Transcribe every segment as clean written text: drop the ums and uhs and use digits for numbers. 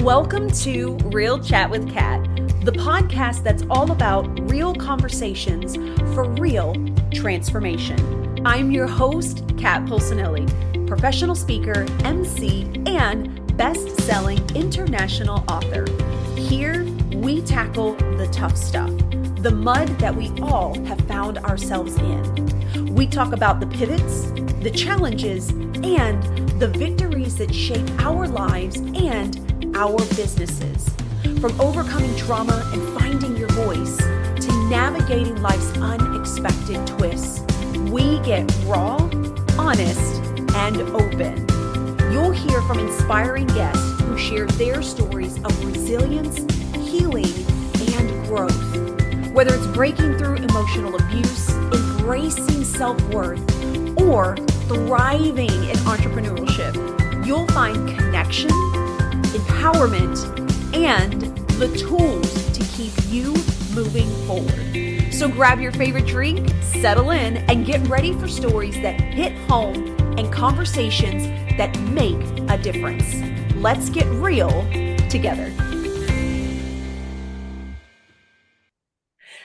Welcome to Real Chat with Kat, the podcast that's all about real conversations for real transformation. I'm your host, Kat Pulcinelli, professional speaker, MC, and best-selling international author. Here, we tackle the tough stuff, the mud that we all have found ourselves in. We talk about the pivots, the challenges, and the victories that shape our lives and our businesses. From overcoming trauma and finding your voice to navigating life's unexpected twists, we get raw, honest, and open. You'll hear from inspiring guests who share their stories of resilience, healing, and growth. Whether it's breaking through emotional abuse, embracing self-worth, or thriving in entrepreneurship, you'll find connection, empowerment, and the tools to keep you moving forward. So grab your favorite drink, settle in, and get ready for stories that hit home and conversations that make a difference. Let's get real together.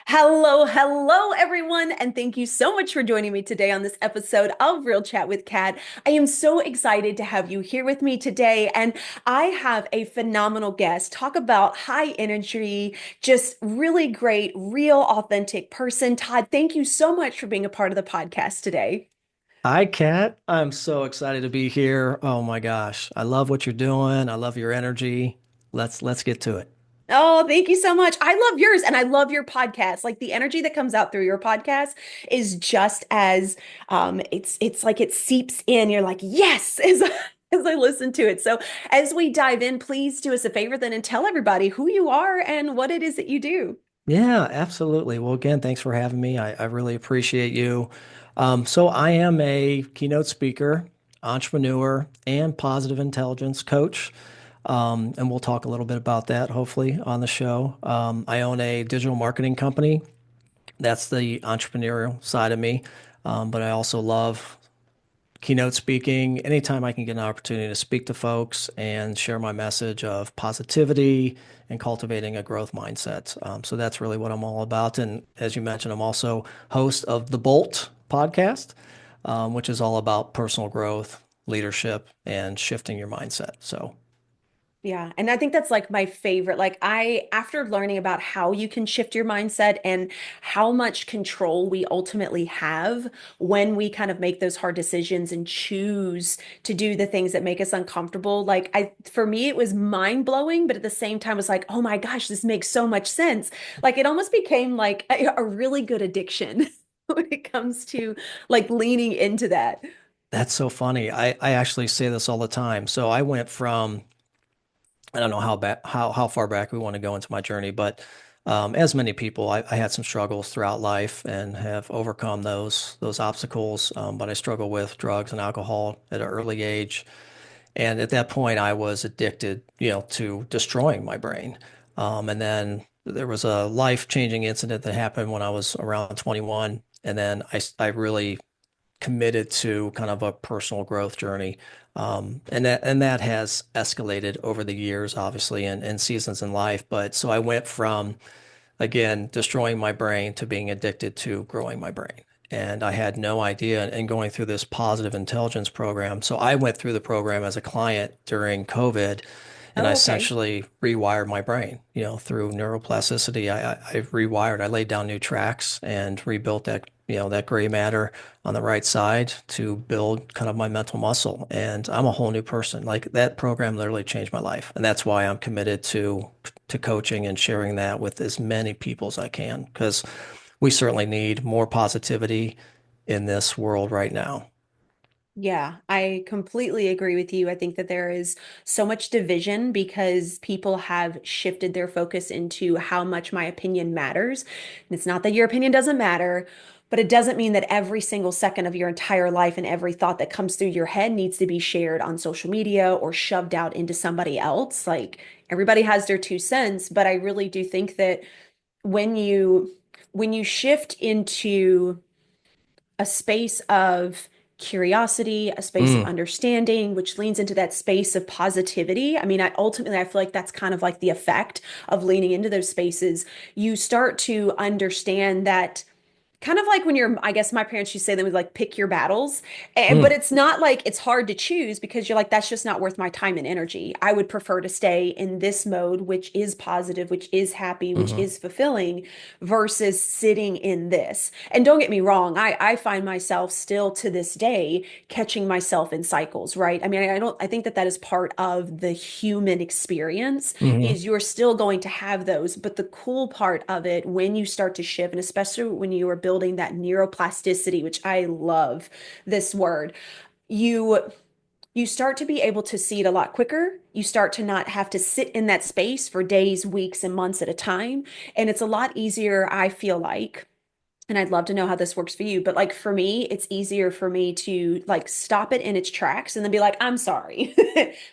Hello, everyone, and thank you so much for joining me today on this episode of Real Chat with Kat. I am so excited to have you here with me today, and I have a phenomenal guest. Talk about high energy, just really great, real, authentic person. Todd, thank you so much for being a part of the podcast today. Hi, Kat. I'm so excited to be here. Oh my gosh. I love what you're doing. I love your energy. Let's get to it. Oh, thank you so much. I love yours and I love your podcast. Like the energy that comes out through your podcast is just as it's like it seeps in. You're like, yes, as I listen to it. So as we dive in, please do us a favor then and tell everybody who you are and what it is that you do. Yeah, absolutely. Well, again, thanks for having me. I really appreciate you. So I am a keynote speaker, entrepreneur, and positive intelligence coach. And we'll talk a little bit about that hopefully on the show. I own a digital marketing company. That's the entrepreneurial side of me. But I also love keynote speaking. Anytime I can get an opportunity to speak to folks and share my message of positivity and cultivating a growth mindset. So that's really what I'm all about. And as you mentioned, I'm also host of the Bolt podcast, which is all about personal growth, leadership, and shifting your mindset. So Yeah. And I think that's like my favorite. After learning about how you can shift your mindset and how much control we ultimately have when we kind of make those hard decisions and choose to do the things that make us uncomfortable, for me, it was mind blowing, but at the same time, it was like, oh my gosh, this makes so much sense. Like it almost became like a really good addiction when it comes to like leaning into that. that's so funny. I actually say this all the time. So I went from I don't know how far back we want to go into my journey, but as many people, I had some struggles throughout life and have overcome those obstacles. But I struggled with drugs and alcohol at an early age, and at that point, I was addicted, to destroying my brain. And then there was a life-changing incident that happened when I was around 21, and then I really committed to kind of a personal growth journey. And that has escalated over the years, obviously, and seasons in life. But so I went from, again, destroying my brain to being addicted to growing my brain. And I had no idea and going through this positive intelligence program. So I went through the program as a client during COVID, and I Oh, okay. essentially rewired my brain, through neuroplasticity. I rewired, I laid down new tracks and rebuilt that gray matter on the right side to build kind of my mental muscle. And I'm a whole new person. Like that program literally changed my life. And that's why I'm committed to coaching and sharing that with as many people as I can, because we certainly need more positivity in this world right now. Yeah, I completely agree with you. I think that there is so much division because people have shifted their focus into how much my opinion matters. And it's not that your opinion doesn't matter, but it doesn't mean that every single second of your entire life and every thought that comes through your head needs to be shared on social media or shoved out into somebody else. Like everybody has their 2 cents, but I really do think that when you shift into a space of curiosity, a space of Mm, understanding, which leans into that space of positivity. I mean, ultimately, I feel like that's kind of like the effect of leaning into those spaces. You start to understand that kind of like when you're, I guess my parents used to say they would like pick your battles. But mm, it's not like it's hard to choose because you're like, that's just not worth my time and energy. I would prefer to stay in this mode, which is positive, which is happy, which hmm is fulfilling, versus sitting in this. And don't get me wrong, I find myself still to this day catching myself in cycles, right? I mean, I think that that is part of the human experience hmm is you're still going to have those. But the cool part of it when you start to shift, and especially when you are building that neuroplasticity, which I love this word, you you start to be able to see it a lot quicker. You start to not have to sit in that space for days, weeks, and months at a time. And it's a lot easier, I feel like, and I'd love to know how this works for you, but like for me, it's easier for me to like stop it in its tracks and then be like, I'm sorry.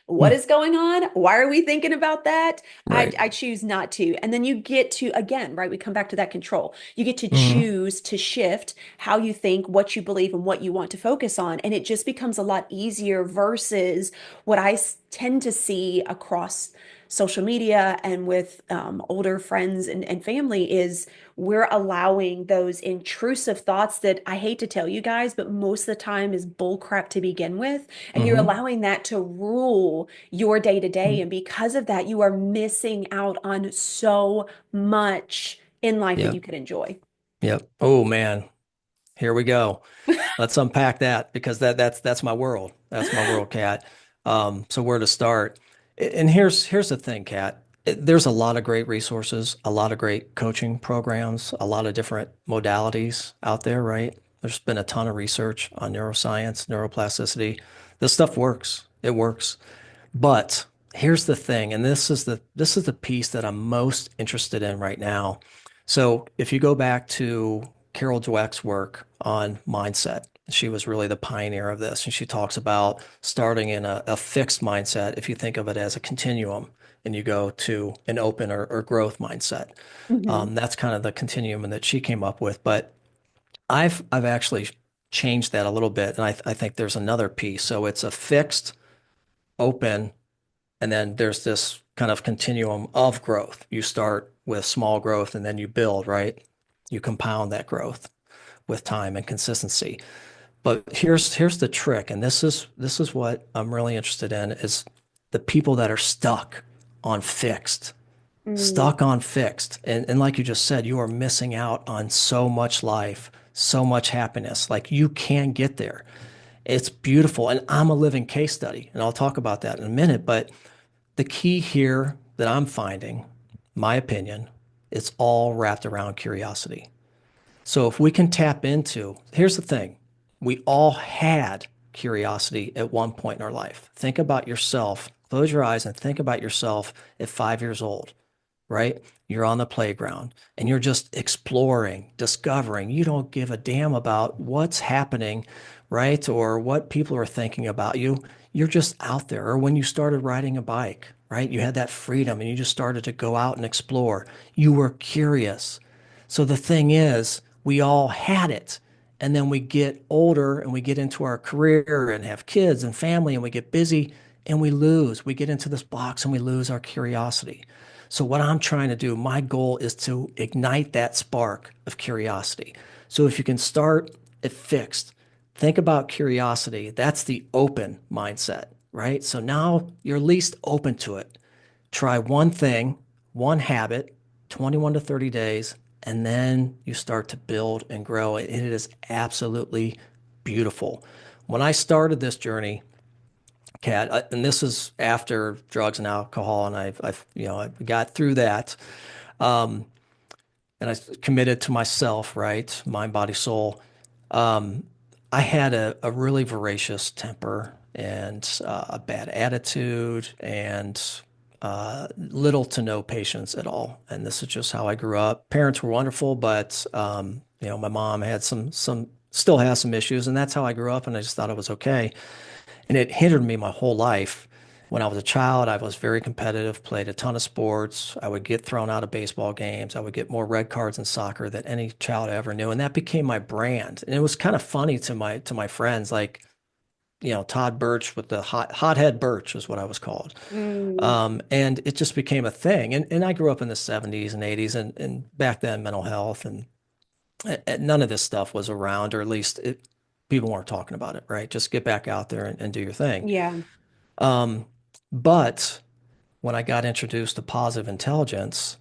What is going on? Why are we thinking about that? I, Right. I choose not to. And then you get to, again, right? We come back to that control. You get to hmm choose to shift how you think, what you believe, and what you want to focus on. And it just becomes a lot easier versus what tend to see across social media and with older friends and family is we're allowing those intrusive thoughts that I hate to tell you guys, but most of the time is bull crap to begin with. And you're hmm allowing that to rule your day to day. And because of that, you are missing out on so much in life that you Yep. could enjoy. Yep. Oh man, here we go. Let's unpack that because that's my world. That's my world, Kat. So where to start? And here's the thing, Kat. There's a lot of great resources, a lot of great coaching programs, a lot of different modalities out there, right? There's been a ton of research on neuroscience, neuroplasticity. This stuff works. It works. But here's the thing, and this is the piece that I'm most interested in right now. So if you go back to Carol Dweck's work on mindset, she was really the pioneer of this, and she talks about starting in a fixed mindset. If you think of it as a continuum, and you go to an open or growth mindset, Mhm. that's kind of the continuum that she came up with. But I've actually changed that a little bit, and I think there's another piece. So it's a fixed, open, and then there's this kind of continuum of growth. You start with small growth and then you build, right? You compound that growth with time and consistency. But here's the trick, and this is what I'm really interested in is the people that are on fixed, Mm. stuck on fixed. And like you just said, you are missing out on so much life, so much happiness. Like you can get there. It's beautiful. And I'm a living case study, and I'll talk about that in a minute. But the key here that I'm finding, my opinion, it's all wrapped around curiosity. So if we can tap into, here's the thing, we all had curiosity at one point in our life. Think about yourself. Close your eyes and think about yourself at 5 years old, right? You're on the playground and you're just exploring, discovering. You don't give a damn about what's happening, right? Or what people are thinking about you. You're just out there. Or when you started riding a bike, right? You had that freedom and you just started to go out and explore. You were curious. So the thing is, we all had it. And then we get older and we get into our career and have kids and family and we get busy and we lose. We get into this box and we lose our curiosity. So, what I'm trying to do, my goal is to ignite that spark of curiosity. So, if you can start at fixed, think about curiosity. That's the open mindset, right? So now you're least open to it. Try one thing, one habit, 21 to 30 days, and then you start to build and grow. It is absolutely beautiful. When I started this journey, Kat, and this is after drugs and alcohol, and I got through that, um, and I committed to myself, right, mind, body, soul. Um, I had a really voracious temper and a bad attitude and little to no patience at all. And this is just how I grew up. Parents were wonderful, but my mom had still has some issues, and that's how I grew up. And I just thought it was okay, and it hindered me my whole life. When I was a child, I was very competitive, played a ton of sports. I would get thrown out of baseball games. I would get more red cards in soccer than any child I ever knew. And that became my brand. And it was kind of funny to my friends, like, Todd Bertsch with the hothead Bertsch is what I was called. Mm, And it just became a thing. And I grew up in the 70s and 80s, and back then mental health and none of this stuff was around, or at least people weren't talking about it, right? Just get back out there and do your thing. yeah. Um, but when I got introduced to positive intelligence,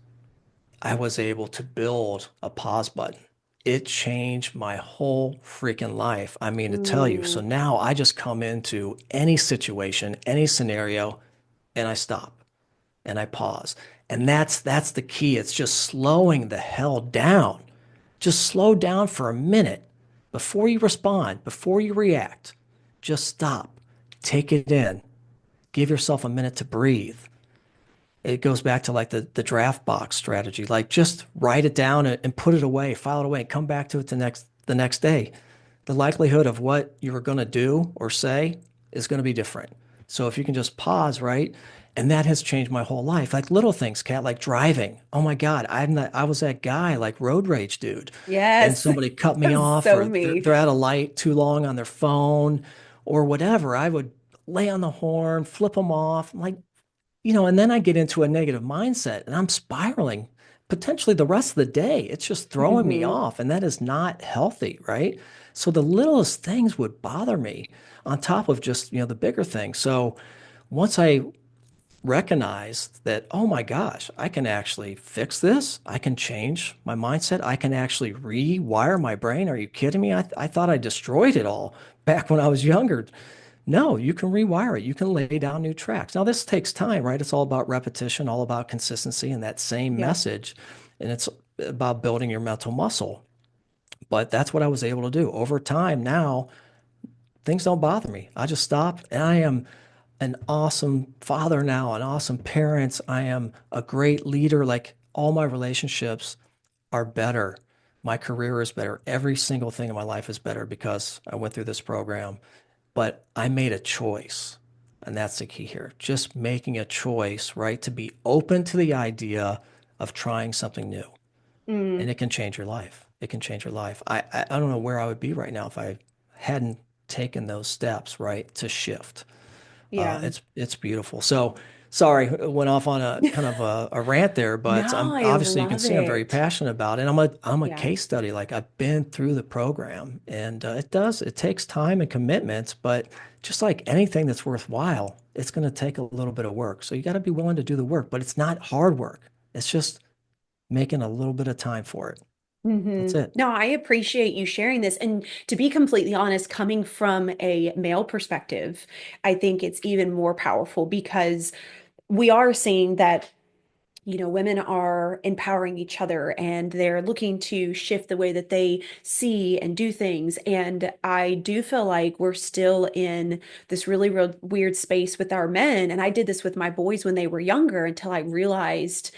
I was able to build a pause button. It changed my whole freaking life. I mean, to tell you. So Mm, now I just come into any situation, any scenario, and I stop and I pause. And that's the key. It's just slowing the hell down. Just slow down for a minute before you respond, before you react. Just stop. Take it in. Give yourself a minute to breathe. It goes back to like the draft box strategy. Like just write it down and put it away, file it away, and come back to it the next day. The likelihood of what you're going to do or say is going to be different. So if you can just pause, right? And that has changed my whole life. Like little things, Kat, like driving. Oh my God, I was that guy, like road rage dude. And yes. somebody cut me off, So or they're, me. they're at a light too long on their phone or whatever. I would lay on the horn, flip them off. I'm like, and then I get into a negative mindset and I'm spiraling potentially the rest of the day. It's just throwing me Hmm. off, and that is not healthy, right? So the littlest things would bother me on top of just, the bigger things. So once I recognized that, oh my gosh, I can actually fix this, I can change my mindset, I can actually rewire my brain. Are you kidding me? I thought I destroyed it all back when I was younger. No, you can rewire it. You can lay down new tracks. Now, this takes time, right? It's all about repetition, all about consistency and that same Yeah. message. And it's about building your mental muscle. But that's what I was able to do. Over time, now things don't bother me. I just stop, and I am an awesome father now, an awesome parent. I am a great leader. Like all my relationships are better. My career is better. Every single thing in my life is better because I went through this program. But I made a choice. And that's the key here. Just making a choice, right? To be open to the idea of trying something new. And Mm, it can change your life. It can change your life. I don't know where I would be right now if I hadn't taken those steps, right, to shift. yeah. It's beautiful. So sorry, went off on a kind of a rant there, but No, I'm I obviously, you can love see I'm very it. passionate about it. And I'm a Yeah. case study. Like I've been through the program, and it takes time and commitment, but just like anything that's worthwhile, it's going to take a little bit of work. So you got to be willing to do the work, but it's not hard work. It's just making a little bit of time for it. Hmm. That's it. No, I appreciate you sharing this. And to be completely honest, coming from a male perspective, I think it's even more powerful because we are seeing that women are empowering each other and they're looking to shift the way that they see and do things. And I do feel like we're still in this really real weird space with our men. And I did this with my boys when they were younger until I realized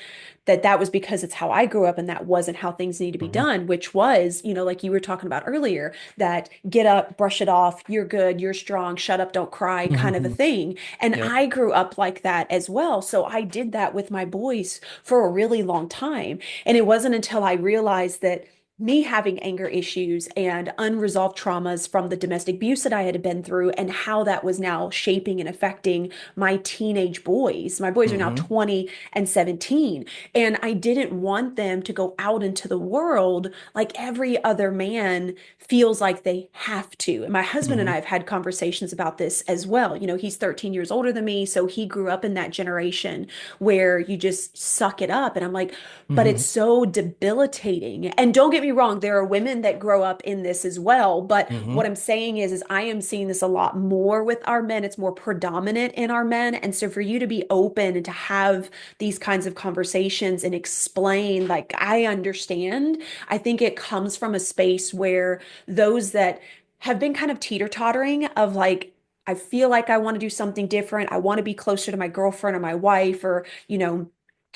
that that was because it's how I grew up and that wasn't how things need to be Mhm. done, which was, like you were talking about earlier, that get up, brush it off, you're good, you're strong, shut up, don't cry kind of a Mhm. thing. And Yep. I grew up like that as well. So I did that with my boys for a really long time. And it wasn't until I realized that me having anger issues and unresolved traumas from the domestic abuse that I had been through and how that was now shaping and affecting my teenage boys. My boys are now Hmm. 20 and 17. And I didn't want them to go out into the world like every other man feels like they have to. And my husband and I Hmm. have had conversations about this as well. He's 13 years older than me. So he grew up in that generation where you just suck it up. And I'm like, but it's Hmm. so debilitating. And don't get me wrong, there are women that grow up in this as well. But what Hmm. I'm saying is I am seeing this a lot more with our men. It's more predominant in our men. And so for you to be open and to have these kinds of conversations and explain, like, I understand, I think it comes from a space where those that have been kind of teeter-tottering of like, I feel like I want to do something different. I want to be closer to my girlfriend or my wife or,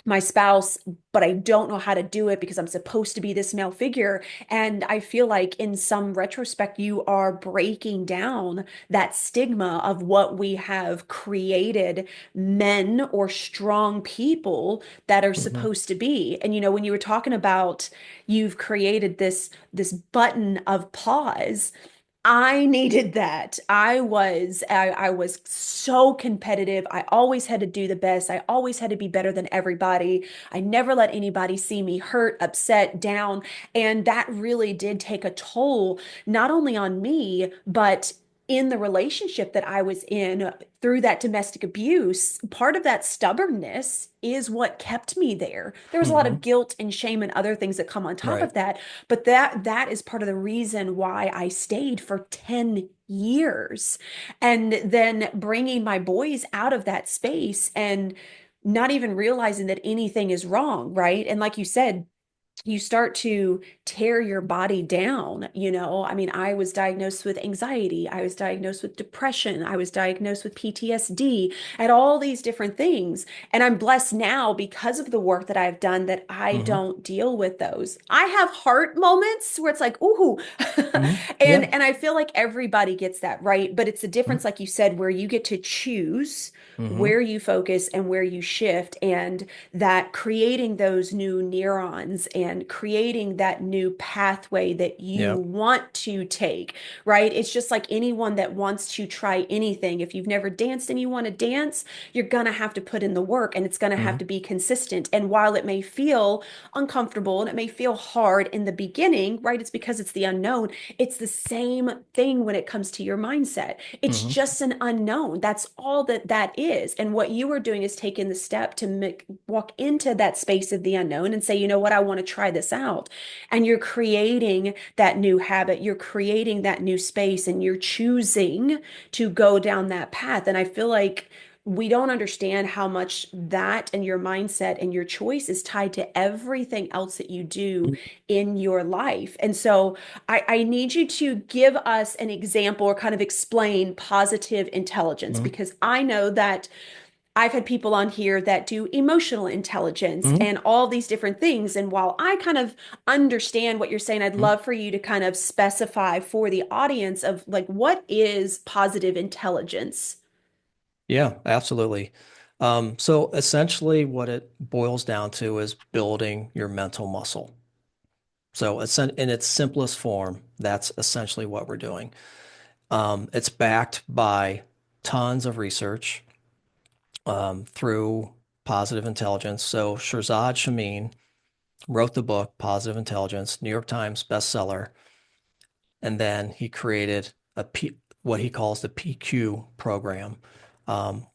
my spouse, but I don't know how to do it because I'm supposed to be this male figure. And I feel like in some retrospect, you are breaking down that stigma of what we have created men or strong people that are Hmm. supposed to be. And when you were talking about you've created this button of pause, I needed that. I was so competitive. I always had to do the best. I always had to be better than everybody. I never let anybody see me hurt, upset, down, and that really did take a toll not only on me, but in the relationship that I was in through that domestic abuse. Part of that stubbornness is what kept me there. There was a lot of Hmm. guilt and shame and other things that come on top Right. of that, but that is part of the reason why I stayed for 10 years. And then bringing my boys out of that space and not even realizing that anything is wrong, right? And like you said, you start to tear your body down. I mean, I was diagnosed with anxiety, I was diagnosed with depression, I was diagnosed with PTSD, and all these different things. And I'm blessed now because of the work that I've done that I Hmm. don't deal with those. I have heart moments where it's like, ooh. Hmm. and Yeah. and I feel like everybody gets that, right? But it's the difference, like you said, where you get to choose Hmm. where you focus and where you shift, and that creating those new neurons and creating that new pathway that you Yeah. want to take, right? It's just like anyone that wants to try anything. If you've never danced and you want to dance, you're going to have to put in the work, and it's going to have Hmm. to be consistent. And while it may feel uncomfortable and it may feel hard in the beginning, right? It's because it's the unknown. It's the same thing when it comes to your mindset. It's Hmm. just an unknown. That's all that is. And what you are doing is taking the step to walk into that space of the unknown and say, you know what, I want to try this out. And you're creating that new habit, you're creating that new space, and you're choosing to go down that path. And I feel like we don't understand how much that and your mindset and your choice is tied to everything else that you do in your life. And so I need you to give us an example or kind of explain positive intelligence, Hmm. because I know that I've had people on here that do emotional intelligence Hmm. and all these different things. And while I kind of understand what you're saying, I'd love for you to kind of specify for the audience of like, what is positive intelligence? Yeah, absolutely. So essentially, what it boils down to is building your mental muscle. So in its simplest form, that's essentially what we're doing. It's backed by tons of research through positive intelligence. So Shirzad Chamine wrote the book Positive Intelligence, New York Times bestseller, and then he created what he calls the PQ program, um,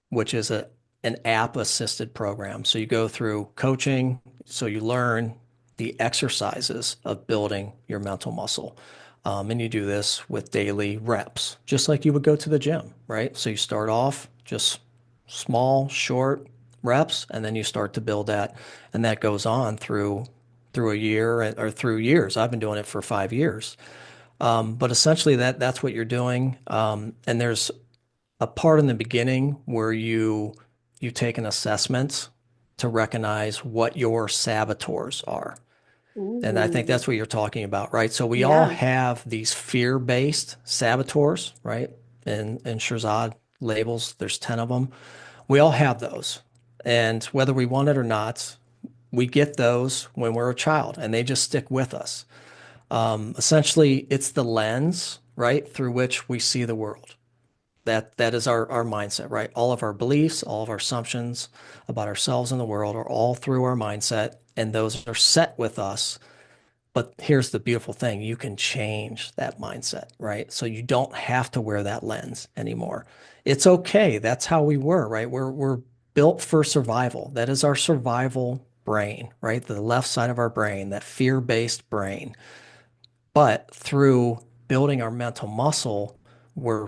which is an app assisted program. So you go through coaching, so you learn the exercises of building your mental muscle. And you do this with daily reps, just like you would go to the gym, right? So you start off just small, short reps, and then you start to build that, and that goes on through a year or through years. I've been doing it for 5 years. But essentially that's what you're doing. And there's a part in the beginning where you take an assessment to recognize what your saboteurs are. And I think Ooh, that's what you're talking about, right? So we all yeah. have these fear-based saboteurs, right? And Shirzad labels, there's 10 of them. We all have those. And whether we want it or not, we get those when we're a child and they just stick with us. Essentially, it's the lens, right, through which we see the world. That is our mindset, right? All of our beliefs, all of our assumptions about ourselves and the world are all through our mindset, and those are set with us. But here's the beautiful thing, you can change that mindset, right? So you don't have to wear that lens anymore. It's okay. That's how we were, right? We're built for survival. That is our survival brain, right? The left side of our brain, that fear-based brain. But through building our mental muscle, we're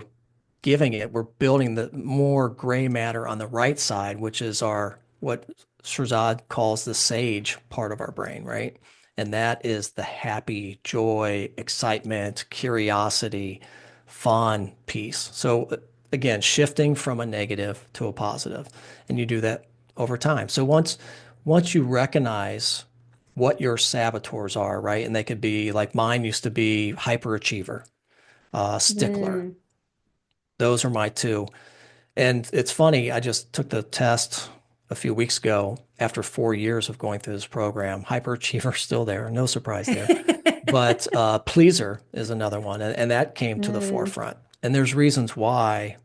we're building the more gray matter on the right side, which is our what Shirzad calls the sage part of our brain, right? And that is the happy, joy, excitement, curiosity, fun piece. So again, shifting from a negative to a positive. And you do that over time. So once you recognize what your saboteurs are, right? And they could be like mine used to be hyperachiever, stickler. Mm. Those are my two. And it's funny, I just took the test a few weeks ago after 4 years of going through this program. Hyperachiever still there, no surprise there. But pleaser is another one, and that came to the Mm. forefront. And there's reasons why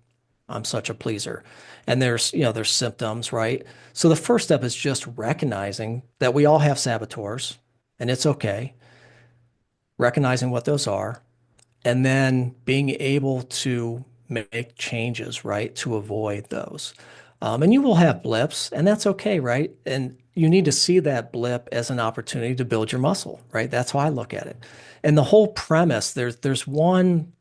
I'm such a pleaser. And there's symptoms, right? So the first step is just recognizing that we all have saboteurs, and it's okay. Recognizing what those are, and then being able to make changes, right, to avoid those. And you will have blips, and that's okay, right? And you need to see that blip as an opportunity to build your muscle, right? That's how I look at it. And the whole premise, there's one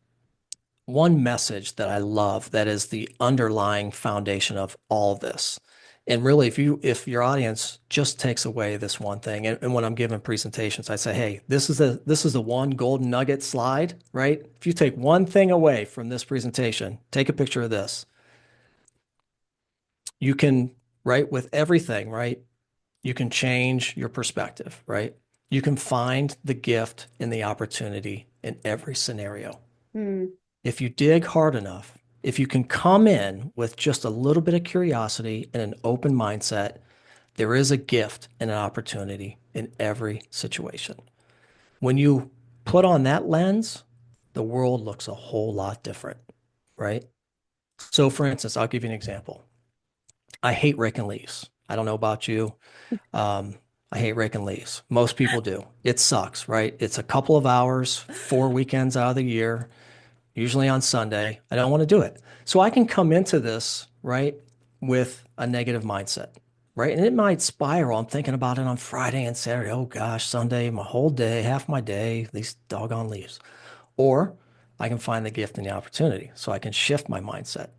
message that I love that is the underlying foundation of all this. And really, if your audience just takes away this one thing, and when I'm giving presentations, I say, hey, this is the one golden nugget slide, right? If you take one thing away from this presentation, take a picture of this. You can, right, with everything, right? You can change your perspective, right? You can find the gift in the opportunity in every scenario. Mm. If you dig hard enough, if you can come in with just a little bit of curiosity and an open mindset, there is a gift and an opportunity in every situation. When you put on that lens, the world looks a whole lot different, right? So, for instance, I'll give you an example. I hate raking leaves. I don't know about you. Um, I hate raking leaves. Most people do. It sucks, right? It's a couple of hours, 4 weekends out of the year, usually on Sunday. I don't want to do it. So I can come into this, right, with a negative mindset, right? And it might spiral. I'm thinking about it on Friday and Saturday. Oh gosh, Sunday, my whole day, half my day, these doggone leaves. Or I can find the gift and the opportunity. So I can shift my mindset.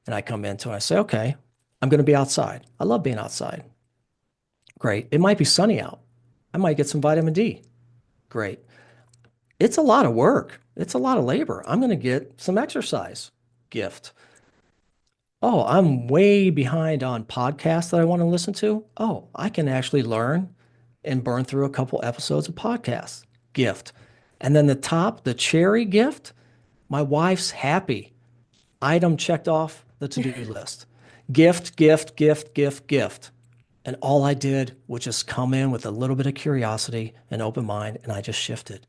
And I come into it, I say, okay, I'm going to be outside. I love being outside. Great. It might be sunny out. I might get some vitamin D. Great. It's a lot of work. It's a lot of labor. I'm going to get some exercise. Gift. Oh, I'm way behind on podcasts that I want to listen to. Oh, I can actually learn and burn through a couple episodes of podcasts. Gift. And then the cherry gift, my wife's happy. Item checked off the to-do list. Gift, gift, gift, gift, gift. And all I did was just come in with a little bit of curiosity and open mind, and I just shifted.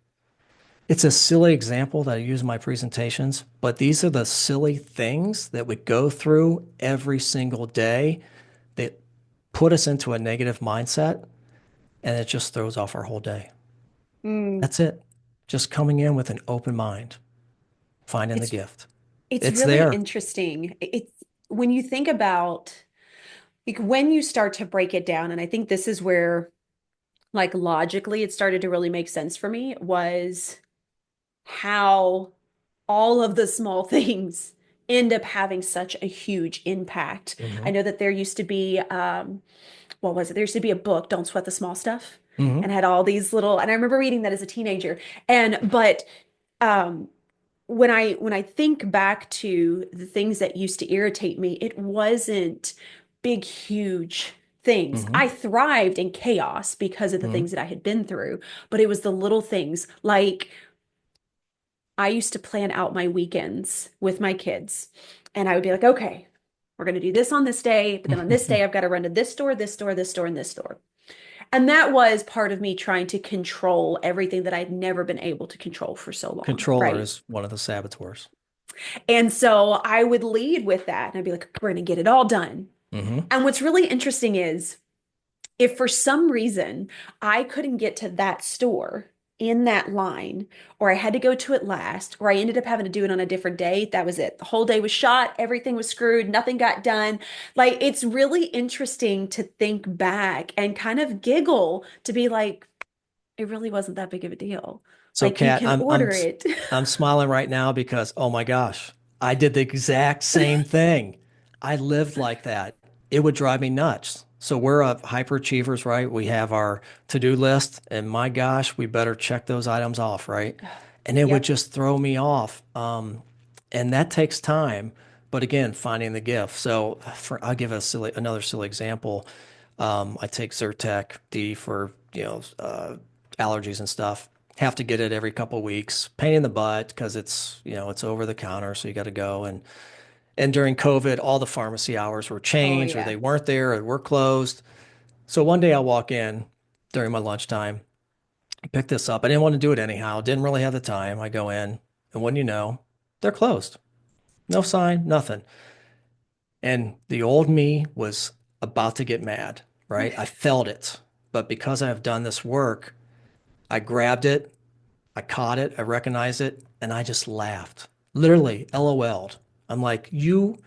It's a silly example that I use in my presentations, but these are the silly things that we go through every single day that put us into a negative mindset, and it just throws off our whole day. Mm. That's it. Just coming in with an open mind, finding the It's gift. it's It's really there. interesting. It's when you think about like when you start to break it down, and I think this is where like logically it started to really make sense for me was how all of the small things end up having such a huge impact. I Hmm. know that there used to be what was it? There used to be a book, Don't Sweat the Small Stuff, Hmm. and had all these little, and I remember reading that as a teenager. And but um when I think back to the things that used to irritate me, it wasn't big, huge things. Hmm. I thrived in chaos because of the Hmm. things that I had been through, but it was the little things like I used to plan out my weekends with my kids, and I would be like, okay, we're going to do this on this day, but then on this day, I've got to run to this store, this store, this store, and this store. And that was part of me trying to control everything that I'd never been able to control for so long, Controller right? is one of the saboteurs. And so I would lead with that and I'd be like, we're going to get it all done. Hmm. And what's really interesting is if for some reason I couldn't get to that store in that line, or I had to go to it last, or I ended up having to do it on a different day, that was it. The whole day was shot, everything was screwed, nothing got done. Like it's really interesting to think back and kind of giggle to be like, it really wasn't that big of a deal. So, Like you Kat, can order it. I'm smiling right now because oh my gosh, I did the exact same thing. I lived like that. It would drive me nuts. So we're hyperachievers, right? We have our to-do list, and my gosh, we better check those items off, right? And it would Yep. just throw me off. And that takes time. But again, finding the gift. So I'll give another silly example. I take Zyrtec D for, allergies and stuff. Have to get it every couple of weeks. Pain in the butt because it's over the counter, so you got to go. And during COVID, all the pharmacy hours were Oh, changed, or yeah. they weren't there, or were closed. So one day I walk in during my lunchtime, pick this up. I didn't want to do it anyhow. Didn't really have the time. I go in, and when you know, they're closed. No sign, nothing. And the old me was about to get mad, right? I felt it. But because I've done this work, I grabbed it, I caught it, I recognized it, and I just laughed. Literally, LOL'd. I'm like, you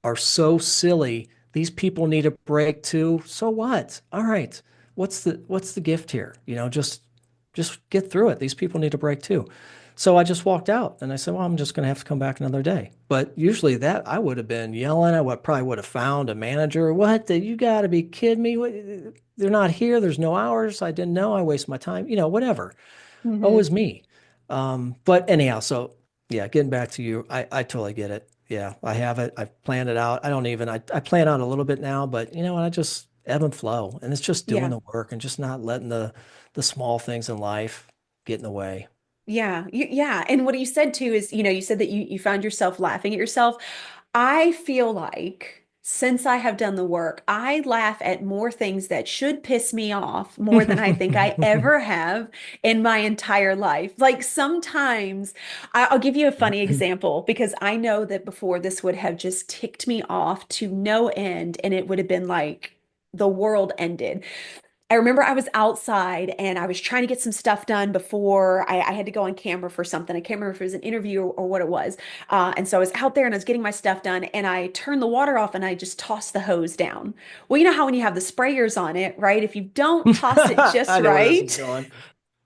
are so silly. These people need a break too. So what? All right. What's the gift here? Just get through it. These people need a break too. So I just walked out and I said, well, I'm just going to have to come back another day. But usually that I would have been yelling. Probably would have found a manager. What? You got to be kidding me. They're not here. There's no hours. I didn't know. I waste my time. Whatever. Oh, it Hmm. was me. But anyhow, so yeah, getting back to you, I totally get it. Yeah, I have it. I've planned it out. I plan out a little bit now, but I just ebb and flow. And it's just doing Yeah. the work and just not letting the small things in life get in the way. Yeah, yeah. And what you said too is, you said that you found yourself laughing at yourself. I feel like since I have done the work, I laugh at more things that should piss me off more than I think I ever have in my entire life. Like sometimes I'll give you a funny example because I know that before this would have just ticked me off to no end and it would have been like the world ended. I remember I was outside and I was trying to get some stuff done before I had to go on camera for something. I can't remember if it was an interview or what it was. And so I was out there and I was getting my stuff done and I turned the water off and I just tossed the hose down. Well, you know how when you have the sprayers on it, right? If you don't toss it just I know where this is right, going.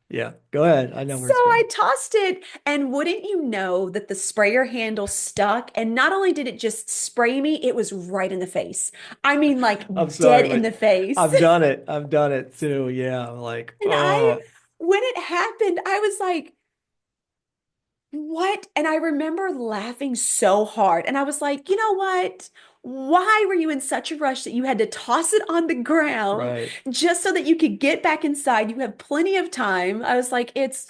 Yeah, go ahead. I know where so it's I going. tossed it, and wouldn't you know that the sprayer handle stuck? And not only did it just spray me, it was right in the face. I mean, like I'm dead sorry, in the but face. I've done it. I've done it too. Yeah, I'm like, And when it happened, I was like, what? And I remember laughing so hard. And I was like, you know what? Why were you in such a rush that you had to toss it on the ground right. just so that you could get back inside? You have plenty of time. I was like, it's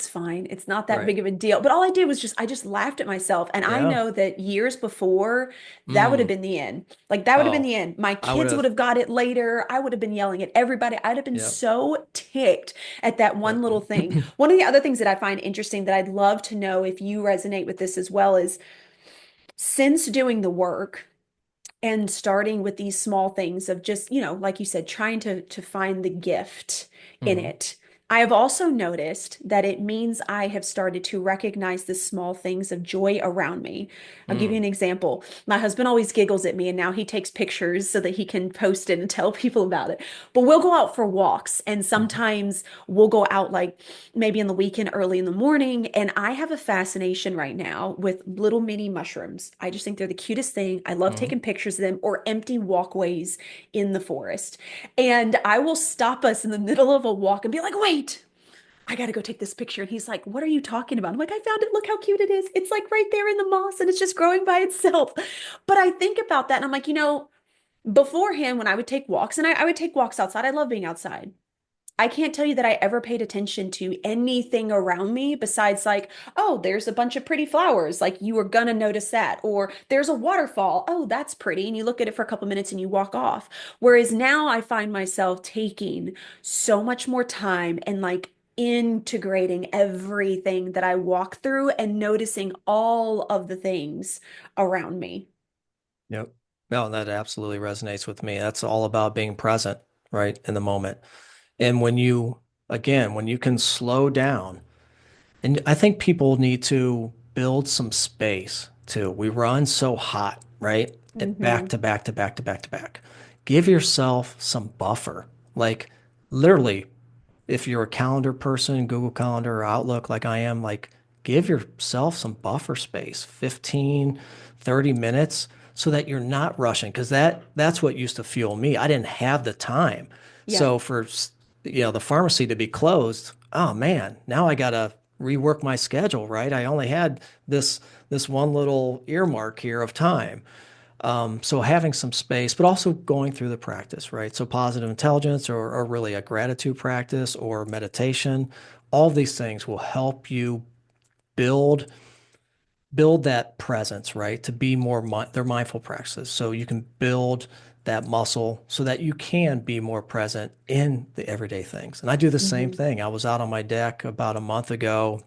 fine. It's not that Right. big of a deal. But all I did was I just laughed at myself. And I Yeah. know that years before, that would have Mm. been the end. Like that would have been Oh, the end. My I would kids would have. have got it later. I would have been yelling at everybody. I'd have been Yep. so ticked at that one Yep. little thing. One of the other things that I find interesting that I'd love to know if you resonate with this as well is since doing the work and starting with these small things of just, like you said, trying to find the gift in Mhm. it. I have also noticed that it means I have started to recognize the small things of joy around me. I'll give you Mm. an example. My husband always giggles at me, and now he takes pictures so that he can post it and tell people about it. But we'll go out for walks, and Mhm. sometimes we'll go out like maybe in the weekend, early in the morning. And I have a fascination right now with little mini mushrooms. I just think they're the cutest thing. I love Mhm. taking pictures of them or empty walkways in the forest. And I will stop us in the middle of a walk and be like, wait, I got to go take this picture. And he's like, what are you talking about? I'm like, I found it. Look how cute it is. It's like right there in the moss and it's just growing by itself. But I think about that and I'm like, beforehand, when I would take walks, and I would take walks outside, I love being outside. I can't tell you that I ever paid attention to anything around me besides, like, oh, there's a bunch of pretty flowers. Like, you were gonna notice that. Or there's a waterfall. Oh, that's pretty. And you look at it for a couple minutes and you walk off. Whereas now I find myself taking so much more time and like integrating everything that I walk through and noticing all of the things around me. Yep. No, that absolutely resonates with me. That's all about being present, right, in the moment. And when you can slow down, and I think people need to build some space too. We run so hot, right? Back Hmm. to back to back to back to back. Give yourself some buffer. Like literally, if you're a calendar person, Google Calendar or Outlook like I am, like give yourself some buffer space, 15, 30 minutes so that you're not rushing because that's what used to fuel me. I didn't have the time. Yeah. So for the pharmacy to be closed, oh man, now I gotta rework my schedule, right? I only had this one little earmark here of time. So having some space, but also going through the practice, right? So positive intelligence or really a gratitude practice or meditation, all these things will help you build build that presence, right? To be more they're mindful practices. So you can build that muscle so that you can be more present in the everyday things. And I do the same Hmm. thing. I was out on my deck about a month ago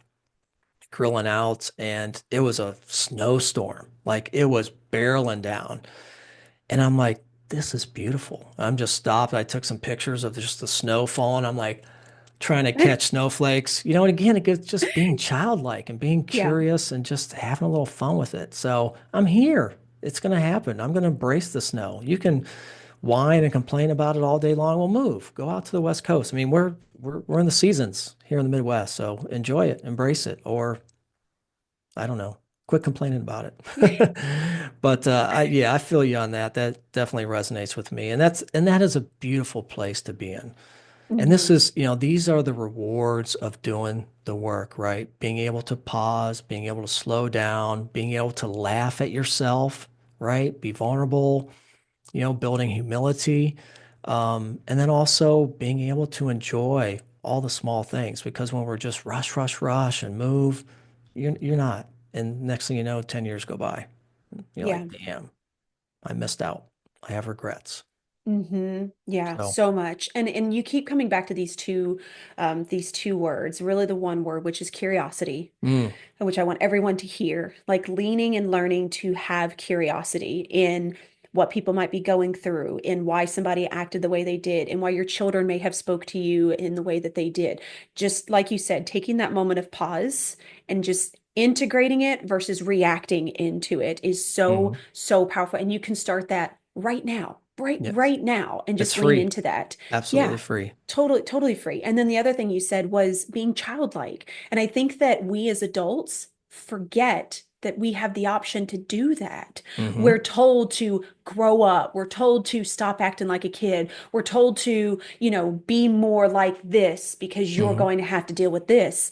grilling out and it was a snowstorm. Like it was barreling down. And I'm like, this is beautiful. I'm just stopped. I took some pictures of just the snow falling. I'm like trying to catch snowflakes. And again, it gets just being childlike and being Yeah. curious and just having a little fun with it. So I'm here. It's going to happen. I'm going to embrace the snow. You can whine and complain about it all day long. We'll move. Go out to the West Coast. I mean, we're in the seasons here in the Midwest, so enjoy it, embrace it, or I don't know. Quit complaining about it. But yeah, I feel you on that. That definitely resonates with me. And that is a beautiful place to be in. And this Hmm. is, these are the rewards of doing the work, right? Being able to pause, being able to slow down, being able to laugh at yourself, right? Be vulnerable, building humility. And then also being able to enjoy all the small things because when we're just rush, rush, rush and move, you're not. And next thing you know, 10 years go by. You're like, Yeah. damn, I missed out. I have regrets. Yeah, So, so much. And you keep coming back to these two words, really the one word, which is curiosity, mm, which I want everyone to hear, like leaning and learning to have curiosity in what people might be going through, in why somebody acted the way they did, and why your children may have spoke to you in the way that they did. Just like you said, taking that moment of pause and just integrating it versus reacting into it is so, mhm. so powerful. And you can start that right now, Yes, right now, and it's just lean free. into that. Absolutely Yeah. free. Totally, totally free. And then the other thing you said was being childlike. And I think that we as adults forget that we have the option to do that. We're Hmm. told to grow up. We're told to stop acting like a kid. We're told to, be more like this because you're Hmm. going to have to deal with this.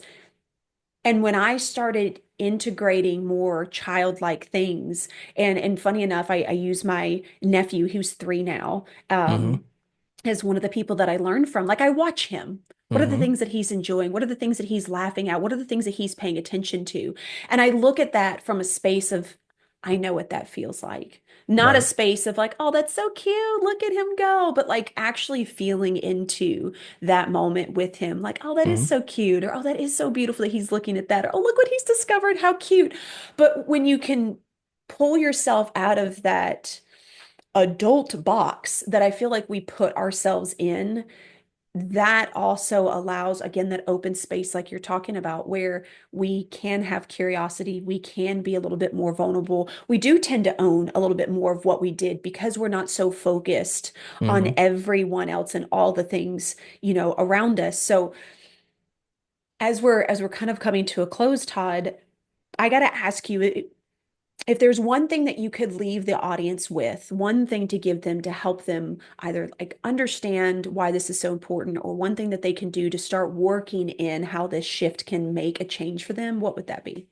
And when I started integrating more childlike things, and funny enough, I use my nephew, who's 3 now, Hmm. as one of the people that I learned from. Like I watch him. What are the Hmm. things that he's enjoying? What are the things that he's laughing at? What are the things that he's paying attention to? And I look at that from a space of, I know what that feels like. Not a Right. space of like, oh, that's so cute. Look at him go. But like actually feeling into that moment with him. Like, oh, that is Hmm. so cute. Or, oh, that is so beautiful that he's looking at that. Or, oh, look what he's discovered. How cute. But when you can pull yourself out of that adult box that I feel like we put ourselves in, that also allows, again, that open space, like you're talking about, where we can have curiosity, we can be a little bit more vulnerable. We do tend to own a little bit more of what we did because we're not so focused on Hmm. everyone else and all the things, around us. So as we're kind of coming to a close, Todd, I got to ask you, if there's one thing that you could leave the audience with, one thing to give them to help them either like understand why this is so important, or one thing that they can do to start working in how this shift can make a change for them, what would that be?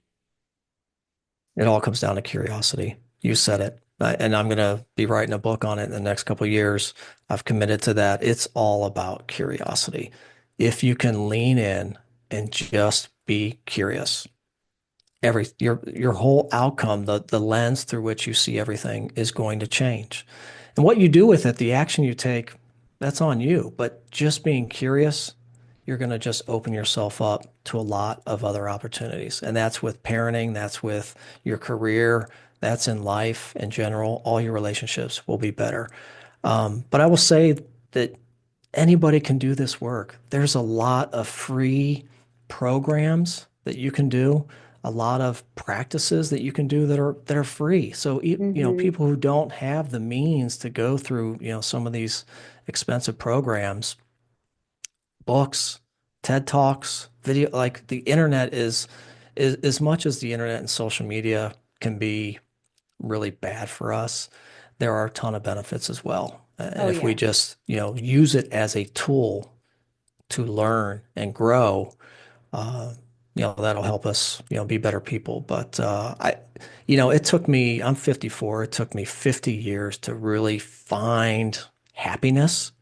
It all comes down to curiosity. You said it. And I'm going to be writing a book on it in the next couple of years. I've committed to that. It's all about curiosity. If you can lean in and just be curious, your whole outcome, the lens through which you see everything is going to change. And what you do with it, the action you take, that's on you. But just being curious, you're going to just open yourself up to a lot of other opportunities. And that's with parenting, that's with your career, that's in life in general. All your relationships will be better. But I will say that anybody can do this work. There's a lot of free programs that you can do, a lot of practices that you can do that are free. So, Mm-hmm. people who don't have the means to go through, some of these expensive programs, books, TED Talks, video, like the internet is as much as the internet and social media can be really bad for us, there are a ton of benefits as well. And Oh, if we yeah. just, use it as a tool to learn and grow, uh, that'll help us, be better people. But it took me, I'm 54, it took me 50 years to really find happiness,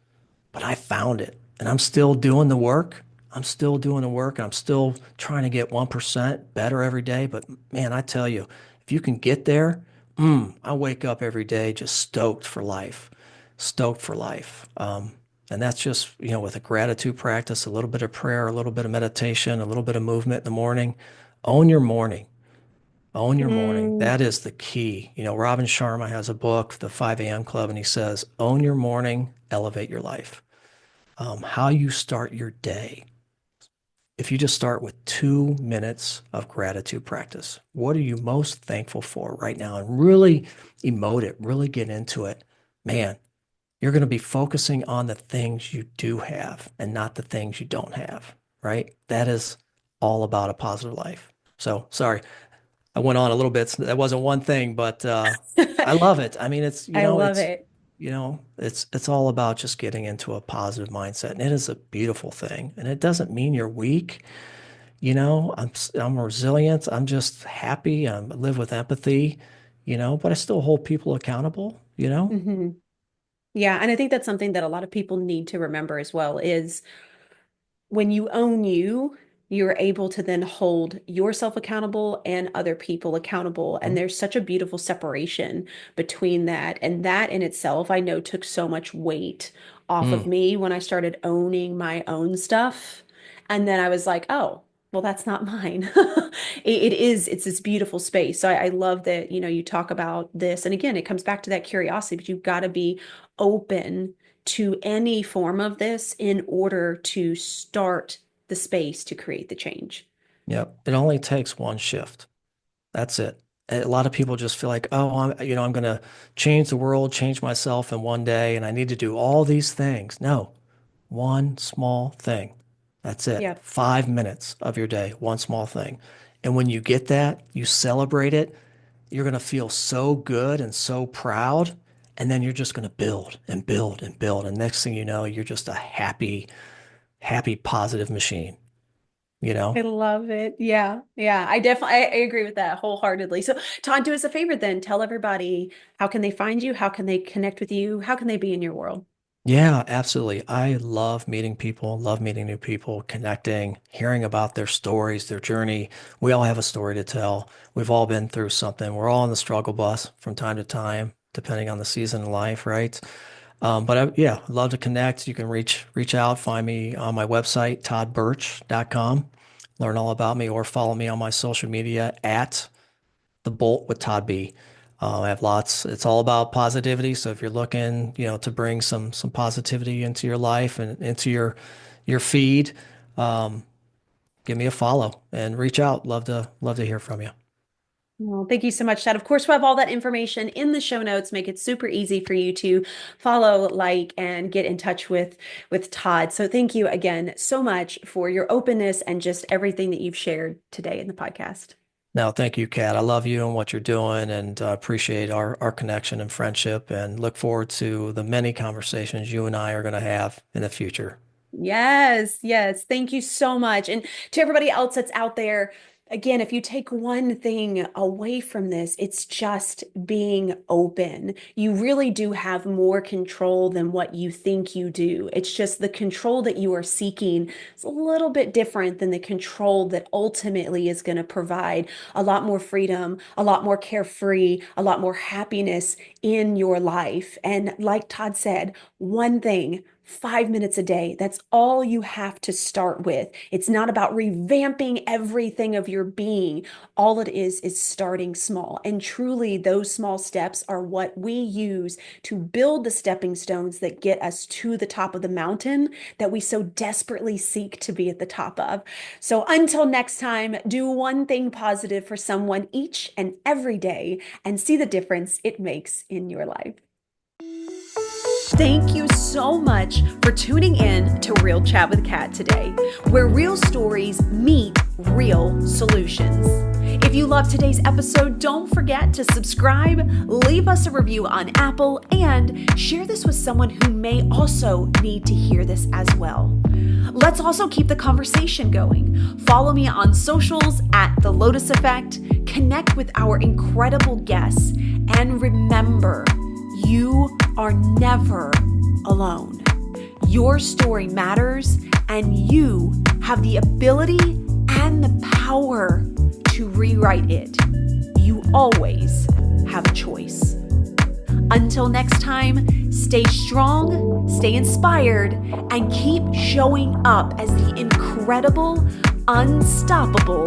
but I found it and I'm still doing the work. I'm still doing the work. I'm still trying to get 1% better every day. But man, I tell you, if you can get there, I wake up every day just stoked for life, stoked for life. And that's just, with a gratitude practice, a little bit of prayer, a little bit of meditation, a little bit of movement in the morning. Own your morning. Own your morning. Mm, That is the key. Robin Sharma has a book, The 5 a.m. Club, and he says, own your morning, elevate your life. How you start your day. If you just start with 2 minutes of gratitude practice, what are you most thankful for right now? And really emote it, really get into it. Man, you're going to be focusing on the things you do have and not the things you don't have, right? That is all about a positive life. So sorry, I went on a little bit. That wasn't one thing, but I love it. I mean, I love it. it's all about just getting into a positive mindset, and it is a beautiful thing. And it doesn't mean you're weak. I'm resilient. I'm just happy. I live with empathy, but I still hold people accountable. Hmm. Yeah, and I think that's something that a lot of people need to remember as well is when you own you, you're able to then hold yourself accountable and other people accountable. And Mhm. there's such a beautiful separation between that. And that in itself, I know took so much weight off of Mm, me when I started owning my own stuff. And then I was like, oh, well, that's not mine. It's this beautiful space. So I love that, you talk about this. And again, it comes back to that curiosity, but you've got to be open to any form of this in order to start the space to create the change. yep. It only takes one shift. That's it. A lot of people just feel like, oh, I'm going to change the world, change myself in one day, and I need to do all these things. No, one small thing. That's it. Yep. 5 minutes of your day, one small thing. And when you get that, you celebrate it, you're going to feel so good and so proud. And then you're just going to build and build and build. And next thing you know, you're just a happy, happy, positive machine, you I know? love it. Yeah. Yeah. I agree with that wholeheartedly. So Todd, do us a favor then. Tell everybody how can they find you? How can they connect with you? How can they be in your world? Yeah, absolutely. I love meeting people, love meeting new people, connecting, hearing about their stories, their journey. We all have a story to tell. We've all been through something. We're all on the struggle bus from time to time, depending on the season in life, right? Yeah, I'd love to connect. You can reach out, find me on my website, toddbertsch.com, learn all about me, or follow me on my social media at the Bolt with Todd B. I have lots. It's all about positivity. So if you're looking, to bring some positivity into your life and into your feed, um, give me a follow and reach out. Love to hear from you. Well, thank you so much, Chad. Of course, we'll have all that information in the show notes, make it super easy for you to follow, like, and get in touch with Todd. So thank you again so much for your openness and just everything that you've shared today in the podcast. Now, thank you, Kat. I love you and what you're doing, and appreciate our connection and friendship, and look forward to the many conversations you and I are going to have in the future. Yes, yes. Thank you so much. And to everybody else that's out there, again, if you take one thing away from this, it's just being open. You really do have more control than what you think you do. It's just the control that you are seeking is a little bit different than the control that ultimately is going to provide a lot more freedom, a lot more carefree, a lot more happiness in your life. And like Todd said, one thing. 5 minutes a day. That's all you have to start with. It's not about revamping everything of your being. All it is starting small. And truly, those small steps are what we use to build the stepping stones that get us to the top of the mountain that we so desperately seek to be at the top of. So until next time, do one thing positive for someone each and every day and see the difference it makes in your life. Thank you so much for tuning in to Real Chat with Kat today, where real stories meet real solutions. If you love today's episode, don't forget to subscribe, leave us a review on Apple, and share this with someone who may also need to hear this as well. Let's also keep the conversation going. Follow me on socials at The Lotus Effect, connect with our incredible guests, and remember, you are never alone. Your story matters, and you have the ability and the power to rewrite it. You always have a choice. Until next time, stay strong, stay inspired, and keep showing up as the incredible, unstoppable